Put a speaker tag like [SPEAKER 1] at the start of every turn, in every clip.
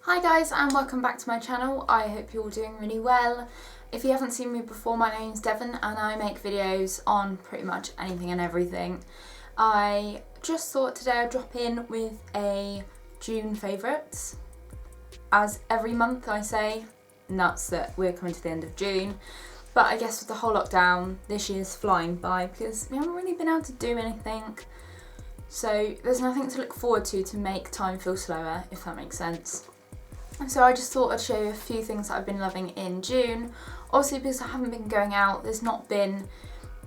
[SPEAKER 1] Hi guys and welcome back to my channel. I hope you're all doing really well. If you haven't seen me before, my name's Devon and I make videos on pretty much anything and everything. I just thought today I'd drop in with a June favourites. As every month I say, nuts that we're coming to the end of June. But I guess with the whole lockdown, this year's flying by because we haven't really been able to do anything. So there's nothing to look forward to make time feel slower, if that makes sense. So I just thought I'd show you a few things that I've been loving in June. Obviously because I haven't been going out, there's not been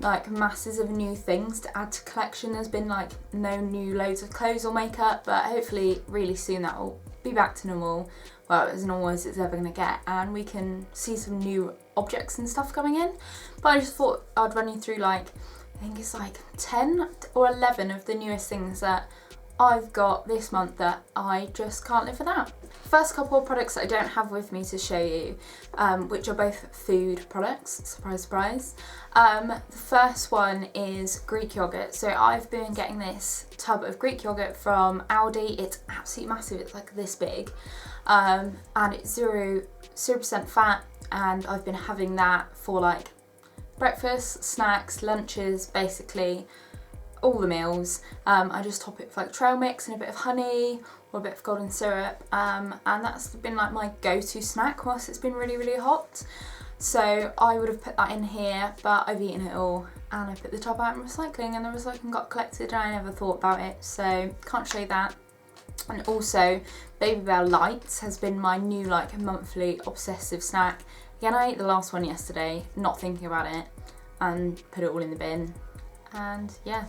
[SPEAKER 1] like masses of new things to add to collection. There's been like no new loads of clothes or makeup, but hopefully really soon that will be back to normal. Well, as normal as it's ever going to get, and we can see some new objects and stuff coming in. But I just thought I'd run you through like, I think it's like 10 or 11 of the newest things that I've got this month that I just can't live without. First couple of products that I don't have with me to show you, which are both food products, surprise surprise. The first one is Greek yogurt. So I've been getting this tub of Greek yogurt from Aldi. It's absolutely massive, it's like this big, and it's 0% fat, and I've been having that for like breakfast, snacks, lunches, basically all the meals. I just top it with like trail mix and a bit of honey or a bit of golden syrup, and that's been like my go-to snack whilst it's been really hot. So I would have put that in here, but I've eaten it all and I put the top out in recycling, and the recycling got collected and I never thought about it, so can't show you that. And also Baby Bell Lights has been my new like monthly obsessive snack. Again, I ate the last one yesterday not thinking about it and put it all in the bin, and yeah,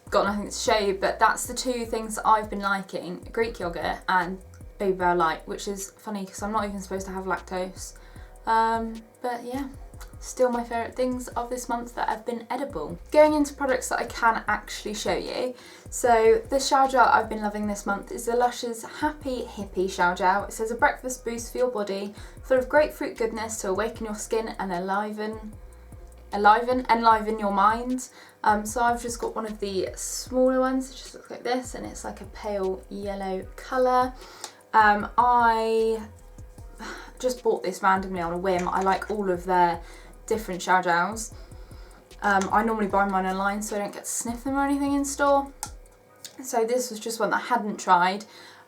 [SPEAKER 1] got nothing to show you. But that's the two things that I've been liking, Greek yogurt and Baby Bell Light, which is funny because I'm not even supposed to have lactose. But yeah, still my favourite things of this month that have been edible. Going into products that I can actually show you. So the shower gel I've been loving this month is the Lush's Happy Hippie Shower Gel. It says a breakfast boost for your body, full of grapefruit goodness to awaken your skin and enliven your mind. So I've just got one of the smaller ones. It just looks like this, and it's like a pale yellow colour. I just bought this randomly on a whim. I like all of their different shower gels. I normally buy mine online so I don't get to sniff them or anything in store. So this was just one that I hadn't tried.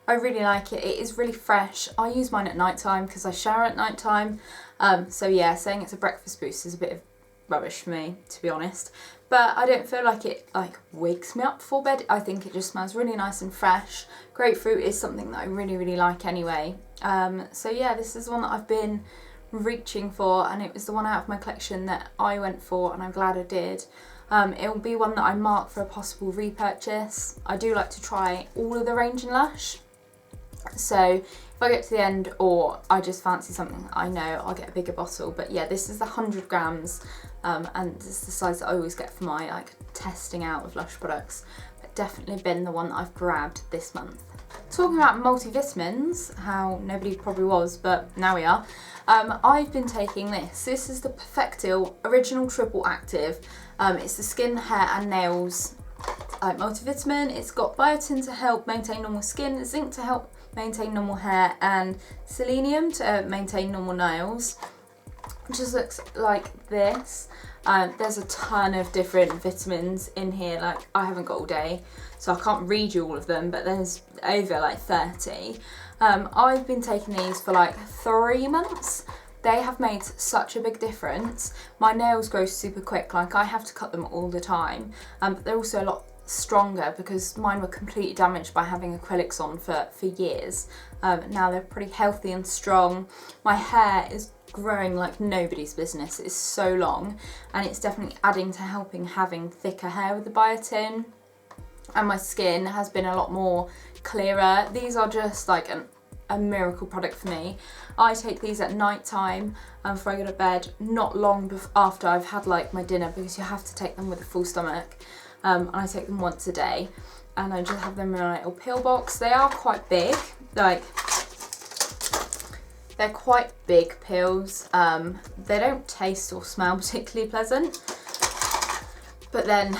[SPEAKER 1] I really like it. It is really fresh. I use mine at night time because I shower at night time. So yeah, saying it's a breakfast boost is a bit of rubbish for me, to be honest. But I don't feel like it like wakes me up before bed. I think it just smells really nice and fresh. Grapefruit is something that I really like anyway. So yeah, this is one that I've been reaching for, and it was the one out of my collection that I went for, and I'm glad I did. It will be one that I mark for a possible repurchase. I do like to try all of the range in Lush. So if I get to the end or I just fancy something that I know, I'll get a bigger bottle. But yeah, this is the 100 grams, and this is the size that I always get for my like testing out of Lush products. But definitely been the one that I've grabbed this month. Talking about multivitamins, how nobody probably was, but now we are. I've been taking this. This is the Perfectil Original Triple Active. It's the skin, hair and nails multivitamin. It's got biotin to help maintain normal skin, zinc to help maintain normal hair, and selenium to maintain normal nails. It just looks like this. There's a ton of different vitamins in here. Like, I haven't got all day, so I can't read you all of them, but there's over like 30. I've been taking these for like 3 months. They have made such a big difference. My nails grow super quick, like I have to cut them all the time. But they're also a lot stronger because mine were completely damaged by having acrylics on for years. Now they're pretty healthy and strong. My hair is growing like nobody's business. It's so long, and it's definitely adding to helping having thicker hair with the biotin. And my skin has been a lot more clearer. These are just like a miracle product for me. I take these at night time before I go to bed, not long after I've had like my dinner, because you have to take them with a full stomach. And I take them once a day, and I just have them in a little pill box. They are quite big, like they're quite big pills. They don't taste or smell particularly pleasant, but then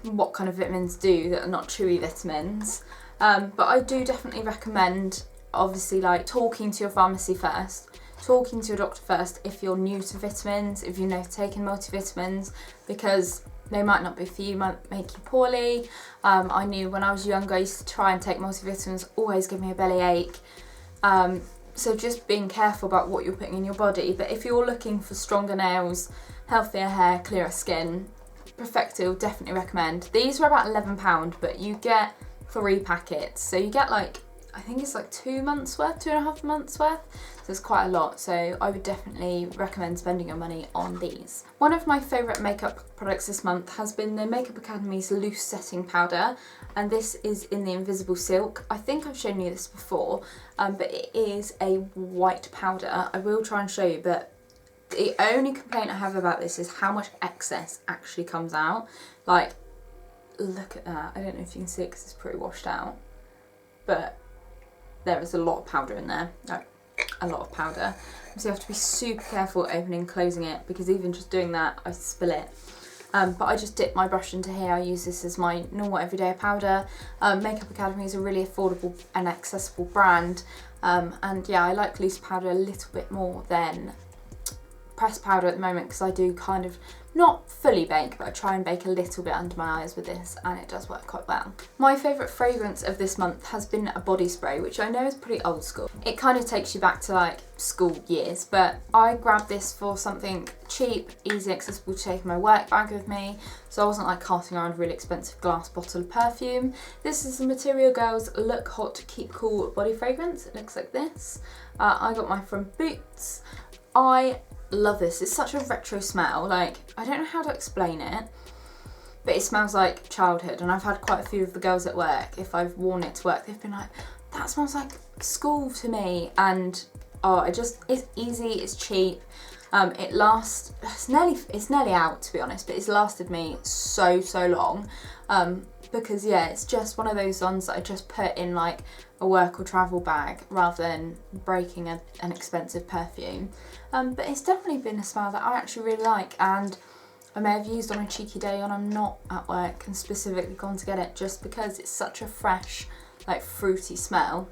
[SPEAKER 1] what kind of vitamins do that are not chewy vitamins? But I do definitely recommend obviously like talking to your pharmacy first, talking to your doctor first if you're new to vitamins, if you've never taken multivitamins, because they might not be for you, might make you poorly. I knew when I was younger I used to try and take multivitamins, always give me a bellyache. So just being careful about what you're putting in your body. But if you're looking for stronger nails, healthier hair, clearer skin, Perfecto, definitely recommend. These were about £11, but you get 3 packets. So you get like, I think it's like 2 months worth, 2.5 months worth. So it's quite a lot. So I would definitely recommend spending your money on these. One of my favourite makeup products this month has been the Makeup Academy's Loose Setting Powder. And this is in the Invisible Silk. I think I've shown you this before, but it is a white powder. I will try and show you, but the only complaint I have about this is how much excess actually comes out. Like, look at that. I don't know if you can see it because it's pretty washed out, but there is a lot of powder in there. Like, a lot of powder. So you have to be super careful opening and closing it, because even just doing that, I spill it. But I just dip my brush into here. I use this as my normal everyday powder. Makeup Academy is a really affordable and accessible brand. And yeah, I like loose powder a little bit more than pressed powder at the moment, because I do kind of not fully bake, but I try and bake a little bit under my eyes with this, and it does work quite well. My favourite fragrance of this month has been a body spray, which I know is pretty old school. It kind of takes you back to like school years, but I grabbed this for something cheap, easy, accessible to take in my work bag with me, so I wasn't like carting around a really expensive glass bottle of perfume. This is the Material Girls Look Hot Keep Cool body fragrance. It looks like this. I got mine from Boots. I love this. It's such a retro smell. Like, I don't know how to explain it, but it smells like childhood. And I've had quite a few of the girls at work, if I've worn it to work, they've been like, that smells like school to me. And oh, it's easy, it's cheap. It lasts, it's nearly out, to be honest, but it's lasted me so long. Because yeah, it's just one of those ones that I just put in like a work or travel bag rather than breaking an expensive perfume. But it's definitely been a smell that I actually really like, and I may have used on a cheeky day when I'm not at work and specifically gone to get it, just because it's such a fresh, like fruity smell.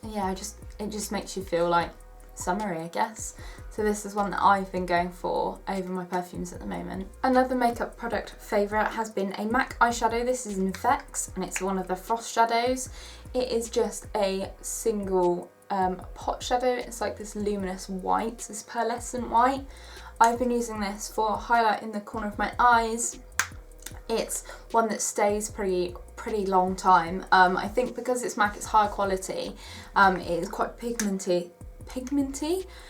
[SPEAKER 1] Yeah, it just makes you feel like summery, I guess. So this is one that I've been going for over my perfumes at the moment. Another makeup product favourite has been a MAC eyeshadow. This is in Infects, and it's one of the Frost shadows. It is just a single pot shadow. It's like this luminous white, this pearlescent white. I've been using this for highlight in the corner of my eyes. It's one that stays pretty long time. I think because it's MAC, it's higher quality. It is quite pigmenty.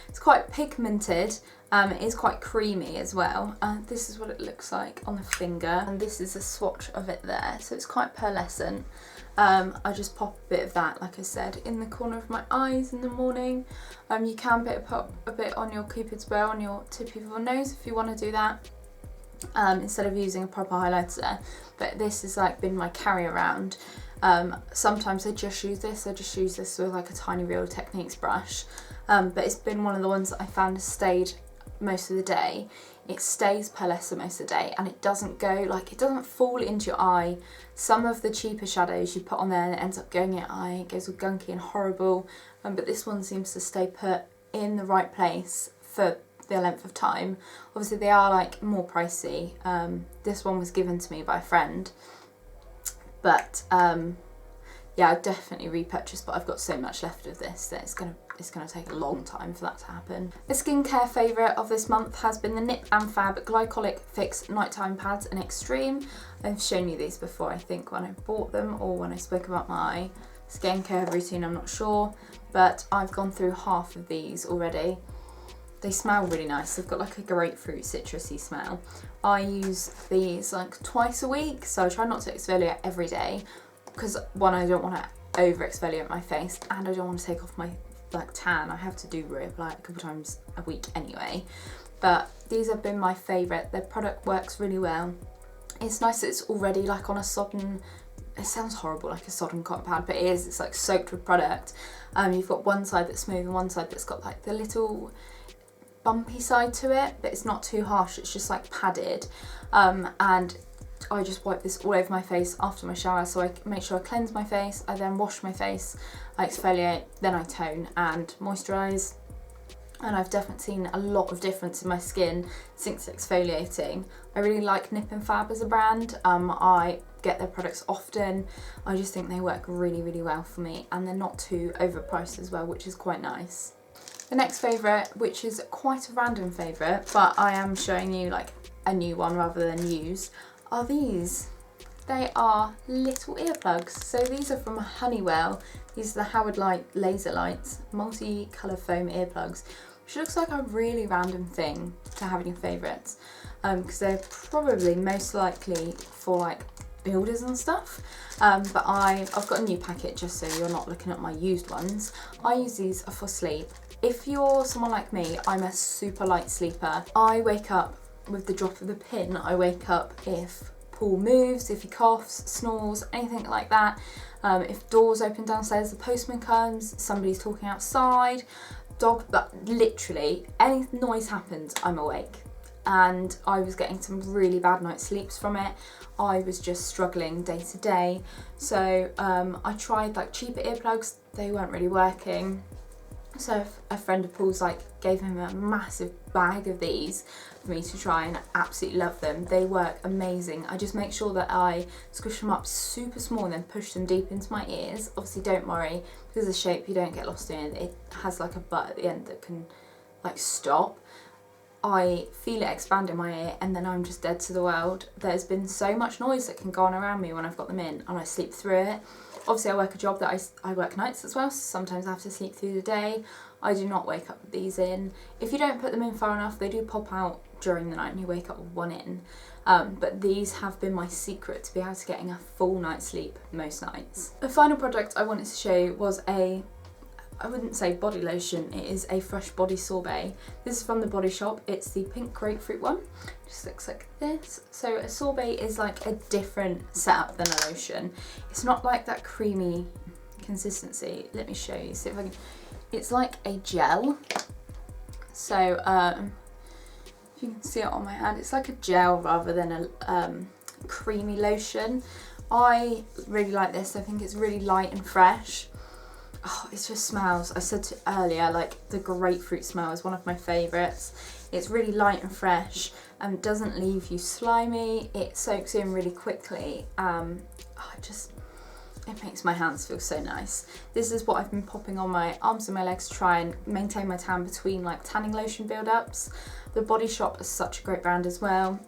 [SPEAKER 1] It's quite pigmented. It is quite creamy as well. This is what it looks like on the finger, and this is a swatch of it there. So it's quite pearlescent. I just pop a bit of that, like I said, in the corner of my eyes in the morning. You can pop a bit on your Cupid's bow on your tip of your nose if you want to do that, instead of using a proper highlighter. But this has like been my carry around. Sometimes I just use this with like a tiny Real Techniques brush, but it's been one of the ones that I found has stayed most of the day. It stays pearlescent most of the day, and it doesn't go, like, it doesn't fall into your eye. Some of the cheaper shadows you put on there and it ends up going in your eye, it goes all gunky and horrible, but this one seems to stay put in the right place for the length of time. Obviously they are like more pricey. This one was given to me by a friend, but yeah, I'd definitely repurchase, but I've got so much left of this that it's gonna take a long time for that to happen. A skincare favourite of this month has been the Nip and Fab Glycolic Fix Nighttime Pads in Extreme. I've shown you these before, I think, when I bought them or when I spoke about my skincare routine, I'm not sure, but I've gone through half of these already. They smell really nice. They've got like a grapefruit citrusy smell. I use these like twice a week, so I try not to exfoliate every day, because one, I don't want to over exfoliate my face, and I don't want to take off my like tan. I have to do rib like a couple times a week anyway. But these have been my favourite. Their product works really well. It's nice that it's already like on a sodden, it sounds horrible, like a sodden cotton pad, but it is. It's like soaked with product. You've got one side that's smooth and one side that's got like the little bumpy side to it, but it's not too harsh. It's just like padded. And I just wipe this all over my face after my shower, so I make sure I cleanse my face. I then wash my face I exfoliate, then I tone and moisturise. And I've definitely seen a lot of difference in my skin since exfoliating. I really like Nip and Fab as a brand. I get their products often. I just think they work really, really well for me, and they're not too overpriced as well, which is quite nice. The next favourite, which is quite a random favourite, but I am showing you like a new one rather than used, are these. They are little earplugs. So these are from Honeywell. These are the Howard Light Laser Lights multi-colour foam earplugs, which looks like a really random thing to have in your favourites, because they're probably most likely for like builders and stuff. But I've got a new packet just so you're not looking at my used ones. I use these for sleep. If you're someone like me, I'm a super light sleeper. I wake up with the drop of the pin. I wake up if Paul moves, if he coughs, snores, anything like that. If doors open downstairs, the postman comes, somebody's talking outside, dog, but literally any noise happens, I'm awake. And I was getting some really bad night's sleeps from it. I was just struggling day to day. So I tried like cheaper earplugs, they weren't really working. So a friend of Paul's like gave him a massive bag of these for me to try, and I absolutely love them. They work amazing. I just make sure that I squish them up super small and then push them deep into my ears. Obviously don't worry, because of the shape you don't get lost in it. It has like a butt at the end that can like stop. I feel it expand in my ear and then I'm just dead to the world. There's been so much noise that can go on around me when I've got them in, and I sleep through it. Obviously I work a job that I work nights as well, so sometimes I have to sleep through the day. I do not wake up with these in. If you don't put them in far enough, they do pop out during the night and you wake up with one in. But these have been my secret to be able to getting a full night's sleep most nights. The final product I wanted to show you was I wouldn't say body lotion, it is a fresh body sorbet. This is from the Body Shop. It's the pink grapefruit one. It just looks like this. So a sorbet is like a different setup than a lotion. It's not like that creamy consistency. Let me show you. See if I can. It's like a gel. So if you can see it on my hand, it's like a gel rather than a creamy lotion. I really like this. I think it's really light and fresh. Oh, it just smells, I said earlier, like the grapefruit smell is one of my favourites. It's really light and fresh and doesn't leave you slimy. It soaks in really quickly. It makes my hands feel so nice. This is what I've been popping on my arms and my legs to try and maintain my tan between like tanning lotion build-ups. The Body Shop is such a great brand as well.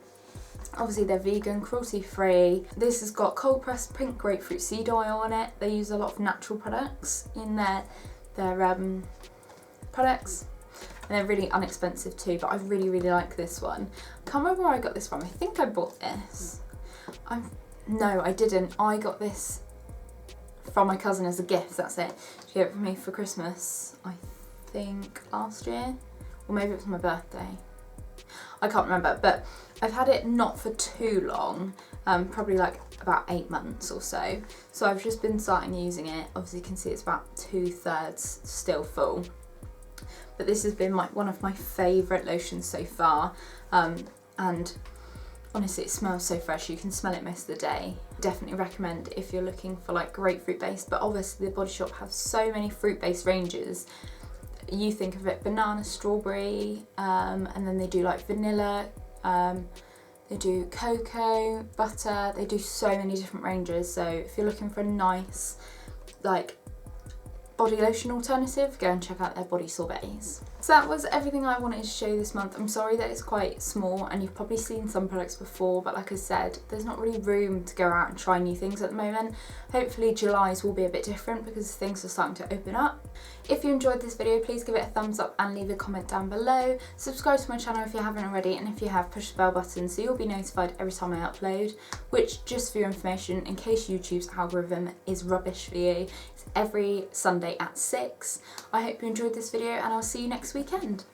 [SPEAKER 1] Obviously they're vegan, cruelty free. This has got cold pressed pink grapefruit seed oil on it. They use a lot of natural products in their products. And they're really inexpensive too, but I really, really like this one. I can't remember where I got this from. I think I bought this. No, I didn't. I got this from my cousin as a gift, that's it. She gave it for me for Christmas, I think last year. Or maybe it was my birthday. I can't remember, but I've had it not for too long, probably like about 8 months or so. So I've just been starting using it. Obviously you can see it's about 2/3 still full. But this has been one of my favourite lotions so far. And honestly it smells so fresh, you can smell it most of the day. Definitely recommend if you're looking for like grapefruit based, but obviously the Body Shop have so many fruit based ranges. You think of it banana, strawberry, and then they do like vanilla, they do cocoa, butter, they do so many different ranges. So if you're looking for a nice like body lotion alternative, go and check out their body sorbets. So that was everything I wanted to show you this month. I'm sorry that it's quite small and you've probably seen some products before, but like I said, there's not really room to go out and try new things at the moment. Hopefully July's will be a bit different because things are starting to open up. If you enjoyed this video, please give it a thumbs up and leave a comment down below. Subscribe to my channel if you haven't already, and if you have, push the bell button so you'll be notified every time I upload, which, just for your information, in case YouTube's algorithm is rubbish for you, it's every Sunday at 6. I hope you enjoyed this video and I'll see you next weekend.